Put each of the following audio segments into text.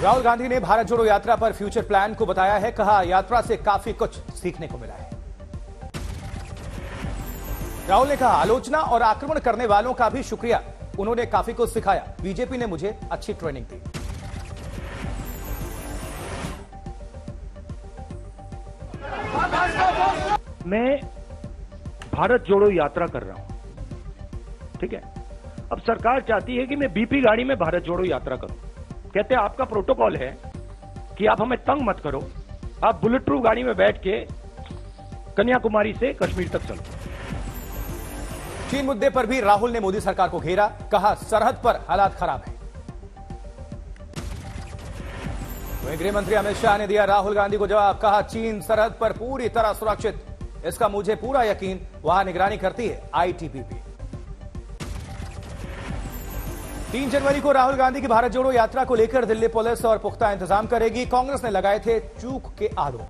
राहुल गांधी ने भारत जोड़ो यात्रा पर फ्यूचर प्लान को बताया है। कहा, यात्रा से काफी कुछ सीखने को मिला है। राहुल ने कहा, आलोचना और आक्रमण करने वालों का भी शुक्रिया, उन्होंने काफी कुछ सिखाया। बीजेपी ने मुझे अच्छी ट्रेनिंग दी। मैं भारत जोड़ो यात्रा कर रहा हूं, ठीक है। अब सरकार चाहती है कि मैं बीपी गाड़ी में भारत जोड़ो यात्रा करूं। कहते हैं आपका प्रोटोकॉल है कि आप हमें तंग मत करो, आप बुलेट प्रूफ गाड़ी में बैठ के कन्याकुमारी से कश्मीर तक चलो। चीन मुद्दे पर भी राहुल ने मोदी सरकार को घेरा। कहा, सरहद पर हालात खराब है। वहीं गृह मंत्री अमित शाह ने दिया राहुल गांधी को जवाब। कहा, चीन सरहद पर पूरी तरह सुरक्षित, इसका मुझे पूरा यकीन, वहां निगरानी करती है आईटीबीपी। 3 जनवरी को राहुल गांधी की भारत जोड़ो यात्रा को लेकर दिल्ली पुलिस और पुख्ता इंतजाम करेगी। कांग्रेस ने लगाए थे चूक के आरोप।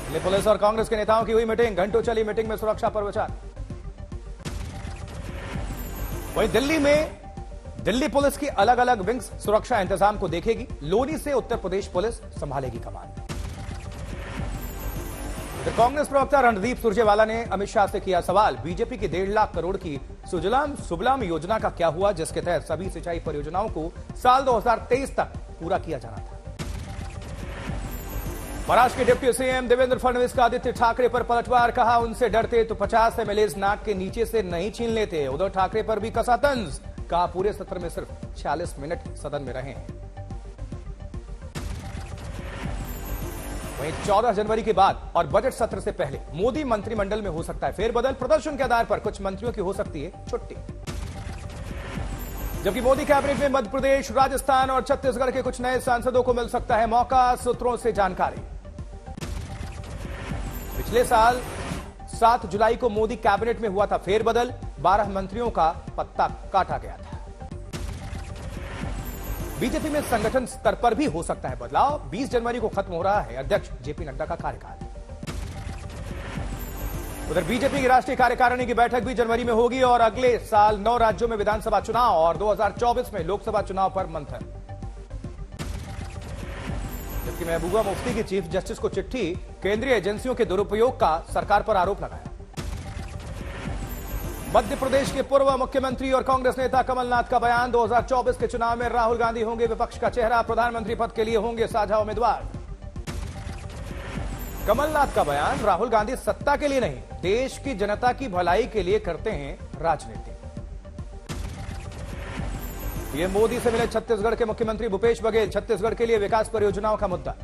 दिल्ली पुलिस और कांग्रेस के नेताओं की हुई मीटिंग। घंटों चली मीटिंग में सुरक्षा पर विचार। वहीं दिल्ली पुलिस की अलग अलग विंग्स सुरक्षा इंतजाम को देखेगी। लोनी से उत्तर प्रदेश पुलिस संभालेगी कमान। कांग्रेस प्रवक्ता रणदीप सुरजेवाला ने अमित शाह से किया सवाल। बीजेपी की 1.5 लाख करोड़ की सुजलाम सुफलाम योजना का क्या हुआ, जिसके तहत सभी सिंचाई परियोजनाओं को साल 2023 तक पूरा किया जाना था। महाराष्ट्र के डिप्टी सीएम देवेंद्र फडणवीस का आदित्य ठाकरे पर पलटवार। कहा, उनसे डरते तो 50 एमएलए नाक के नीचे से नहीं छीन लेते। उद्धव ठाकरे पर भी कसा तंज। कहा, पूरे सत्र में सिर्फ 46 मिनट सदन में रहे हैं। वहीं 14 जनवरी के बाद और बजट सत्र से पहले मोदी मंत्रिमंडल में हो सकता है फेरबदल। प्रदर्शन के आधार पर कुछ मंत्रियों की हो सकती है छुट्टी। जबकि मोदी कैबिनेट में मध्य प्रदेश, राजस्थान और छत्तीसगढ़ के कुछ नए सांसदों को मिल सकता है मौका। सूत्रों से जानकारी। पिछले साल 7 जुलाई को मोदी कैबिनेट में हुआ था फेरबदल। 12 मंत्रियों का पत्ता काटा गया था। बीजेपी में संगठन स्तर पर भी हो सकता है बदलाव। 20 जनवरी को खत्म हो रहा है अध्यक्ष जेपी नड्डा का कार्यकाल। उधर बीजेपी की राष्ट्रीय कार्यकारिणी की बैठक भी जनवरी में होगी और अगले साल 9 राज्यों में विधानसभा चुनाव और 2024 में लोकसभा चुनाव पर मंथन। जबकि महबूबा मुफ्ती की चीफ जस्टिस को चिट्ठी। केंद्रीय एजेंसियों के दुरुपयोग का सरकार पर आरोप लगाया। मध्य प्रदेश के पूर्व मुख्यमंत्री और कांग्रेस नेता कमलनाथ का बयान। 2024 के चुनाव में राहुल गांधी होंगे विपक्ष का चेहरा। प्रधानमंत्री पद के लिए होंगे साझा उम्मीदवार। कमलनाथ का बयान, राहुल गांधी सत्ता के लिए नहीं, देश की जनता की भलाई के लिए करते हैं राजनीति। पीएम मोदी से मिले छत्तीसगढ़ के मुख्यमंत्री भूपेश बघेल। छत्तीसगढ़ के लिए विकास परियोजनाओं का मुद्दा।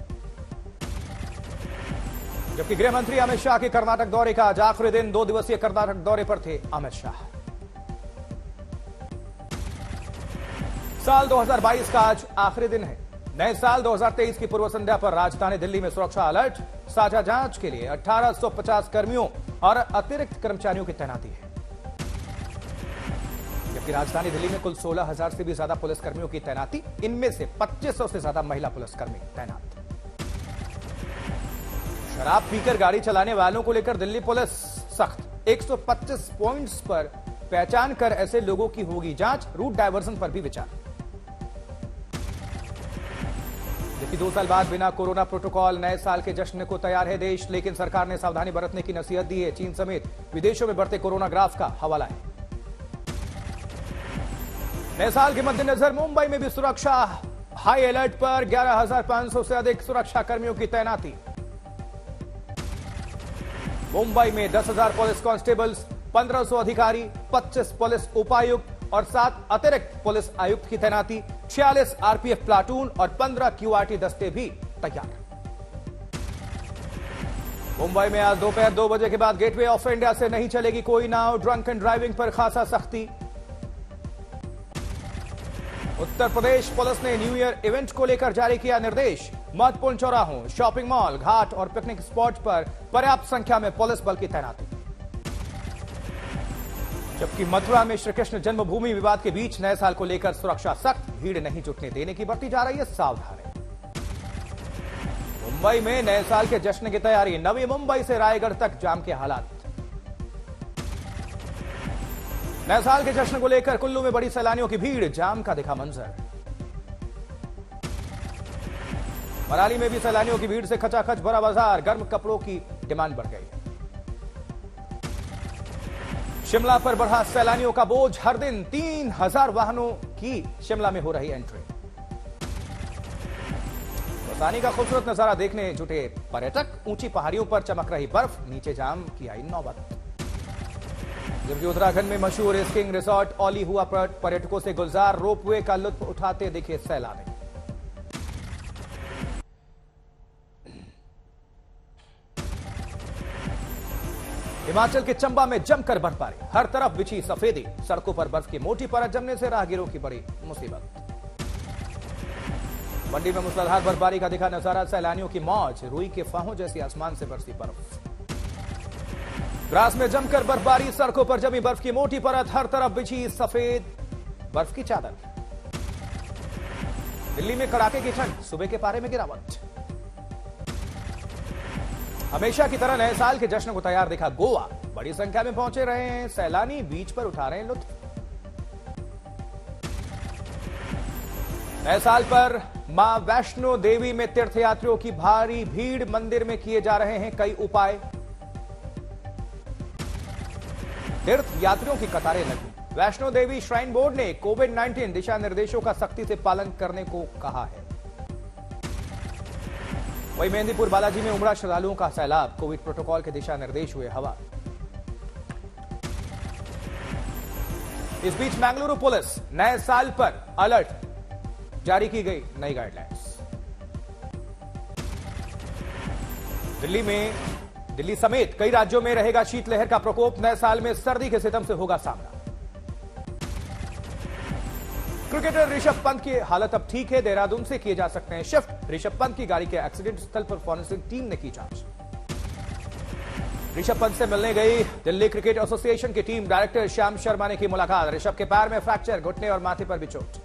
जबकि गृह मंत्री अमित शाह के कर्नाटक दौरे का आज आखिरी दिन। 2 दिवसीय कर्नाटक दौरे पर थे अमित शाह। साल 2022 का आज आखिरी दिन है। नए साल 2023 की पूर्व संध्या पर राजधानी दिल्ली में सुरक्षा अलर्ट। साझा जांच के लिए 1850 कर्मियों और अतिरिक्त कर्मचारियों की तैनाती है। जबकि राजधानी दिल्ली में कुल 16,000 से भी ज्यादा पुलिसकर्मियों की तैनाती। इनमें से 2500 से ज्यादा महिला पुलिसकर्मी तैनात। शराब पीकर गाड़ी चलाने वालों को लेकर दिल्ली पुलिस सख्त। 125 पॉइंट्स पर पहचान कर ऐसे लोगों की होगी जांच। रूट डायवर्जन पर भी विचार। जबकि 2 साल बाद बिना कोरोना प्रोटोकॉल नए साल के जश्न को तैयार है देश। लेकिन सरकार ने सावधानी बरतने की नसीहत दी है। चीन समेत विदेशों में बढ़ते कोरोना ग्राफ का हवाला है। नए साल के मद्देनजर मुंबई में भी सुरक्षा हाई अलर्ट पर। 11,500 से अधिक सुरक्षा कर्मियों की तैनाती। मुंबई में 10,000 पुलिस कांस्टेबल्स, 1500 अधिकारी, 25 पुलिस उपायुक्त और 7 अतिरिक्त पुलिस आयुक्त की तैनाती। 46 आरपीएफ प्लाटून और 15 क्यूआरटी दस्ते भी तैयार। मुंबई में आज दोपहर 2 बजे के बाद गेटवे ऑफ इंडिया से नहीं चलेगी कोई नाव। ड्रंक एंड ड्राइविंग पर खासा सख्ती। उत्तर प्रदेश पुलिस ने न्यू ईयर इवेंट को लेकर जारी किया निर्देश। महत्वपूर्ण चौराहों, शॉपिंग मॉल, घाट और पिकनिक स्पॉट पर पर्याप्त संख्या में पुलिस बल की तैनाती। जबकि मथुरा में श्री कृष्ण जन्मभूमि विवाद के बीच नए साल को लेकर सुरक्षा सख्त। भीड़ नहीं जुटने देने की बरती जा रही है सावधानी। मुंबई में नए साल के जश्न की तैयारी। नवी मुंबई से रायगढ़ तक जाम के हालात। नए साल के जश्न को लेकर कुल्लू में बड़ी सैलानियों की भीड़। जाम का दिखा मंजर। मनाली में भी सैलानियों की भीड़ से खचाखच भरा बाजार, गर्म कपड़ों की डिमांड बढ़ गई है। शिमला पर बढ़ा सैलानियों का बोझ, हर दिन 3000 वाहनों की शिमला में हो रही एंट्री। रोसानी का खूबसूरत नजारा देखने जुटे पर्यटक, ऊंची पहाड़ियों पर चमक रही बर्फ, नीचे जाम की आई नौबत। जबकि उत्तराखंड में मशहूर स्कीइंग रिसोर्ट औली हुआ पर्यटकों से गुलजार, रोपवे का लुत्फ उठाते दिखे सैलानी। हिमाचल के चंबा में जमकर बर्फबारी, हर तरफ बिछी सफेदी, सड़कों पर बर्फ की मोटी परत जमने से राहगीरों की बड़ी मुसीबत। मंडी में मूसलाधार बर्फबारी का दिखा नजारा, सैलानियों की मौज, रुई के फाहों जैसी आसमान से बरसी बर्फ। ग्रास में जमकर बर्फबारी, सड़कों पर जमी बर्फ की मोटी परत, हर तरफ बिछी सफेद बर्फ की चादर। दिल्ली में कड़ाके की ठंड, सुबह के पारे में गिरावट। हमेशा की तरह नए साल के जश्न को तैयार दिखा गोवा, बड़ी संख्या में पहुंचे रहे हैं सैलानी, बीच पर उठा रहे हैं लुत्फ। नए साल पर मां वैष्णो देवी में तीर्थयात्रियों की भारी भीड़, मंदिर में किए जा रहे हैं कई उपाय। तीर्थ यात्रियों की कतारें लगी। वैष्णो देवी श्राइन बोर्ड ने कोविड-19 दिशा निर्देशों का सख्ती से पालन करने को कहा है। वहीं मेहंदीपुर बालाजी में उमड़ा श्रद्धालुओं का सैलाब, कोविड प्रोटोकॉल के दिशा निर्देश हुए हवा। इस बीच बेंगलुरु पुलिस, नए साल पर अलर्ट, जारी की गई नई गाइडलाइंस। दिल्ली समेत कई राज्यों में रहेगा शीतलहर का प्रकोप, नए साल में सर्दी के सितम से होगा सामना। क्रिकेटर ऋषभ पंत की हालत अब ठीक है, देहरादून से किए जा सकते हैं शिफ्ट। ऋषभ पंत की गाड़ी के एक्सीडेंट स्थल पर फॉरेंसिक टीम ने की जांच। ऋषभ पंत से मिलने गई दिल्ली क्रिकेट एसोसिएशन की टीम, डायरेक्टर श्याम शर्मा ने की मुलाकात। ऋषभ के पैर में फ्रैक्चर, घुटने और माथे पर भी चोट।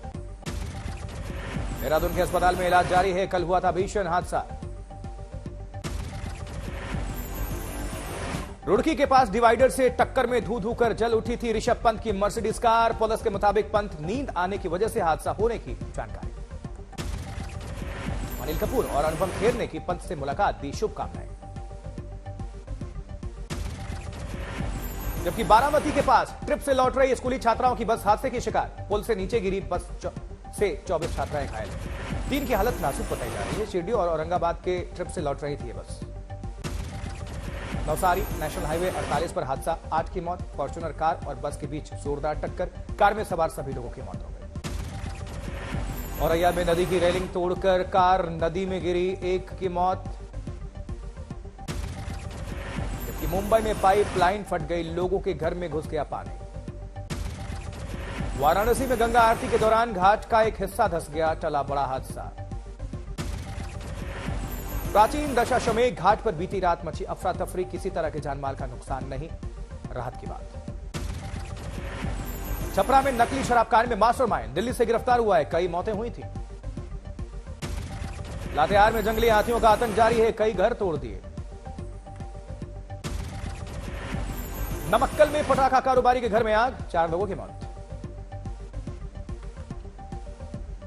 देहरादून के अस्पताल में इलाज जारी है, कल हुआ था भीषण हादसा। रुड़की के पास डिवाइडर से टक्कर में धू धू कर जल उठी थी ऋषभ पंत की मर्सिडीज कार। पुलिस के मुताबिक पंत नींद आने की वजह से हादसा होने की जानकारी। अनिल कपूर और अनुपम खेर ने की पंत से मुलाकात, दी शुभकामनाएं। जबकि बारामती के पास ट्रिप से लौट रही स्कूली छात्राओं की बस हादसे की शिकार, पुल से नीचे गिरी बस से 24 छात्राएं घायल। 3 की हालत नाजुक बताई जा रही है। शिरडी और औरंगाबाद के ट्रिप से लौट रही थी ये बस। नवसारी नेशनल हाईवे 48 पर हादसा, 8 की मौत, फॉर्च्यूनर कार और बस के बीच जोरदार टक्कर, कार में सवार सभी लोगों की मौत हो गई। औरैया में नदी की रेलिंग तोड़कर कार नदी में गिरी, 1 की मौत। जबकि मुंबई में पाइपलाइन फट गई, लोगों के घर में घुस गया पानी। वाराणसी में गंगा आरती के दौरान घाट का एक हिस्सा धंस गया, टला बड़ा हादसा। प्राचीन दशाश्वमेध घाट पर बीती रात मची अफरा तफरी, किसी तरह के जानमाल का नुकसान नहीं, राहत की बात। छपरा में नकली शराब कांड में मास्टरमाइंड दिल्ली से गिरफ्तार हुआ है, कई मौतें हुई थी। लातेहार में जंगली हाथियों का आतंक जारी है, कई घर तोड़ दिए। नमक्कल में पटाखा कारोबारी के घर में आग, 4 लोगों की मौत।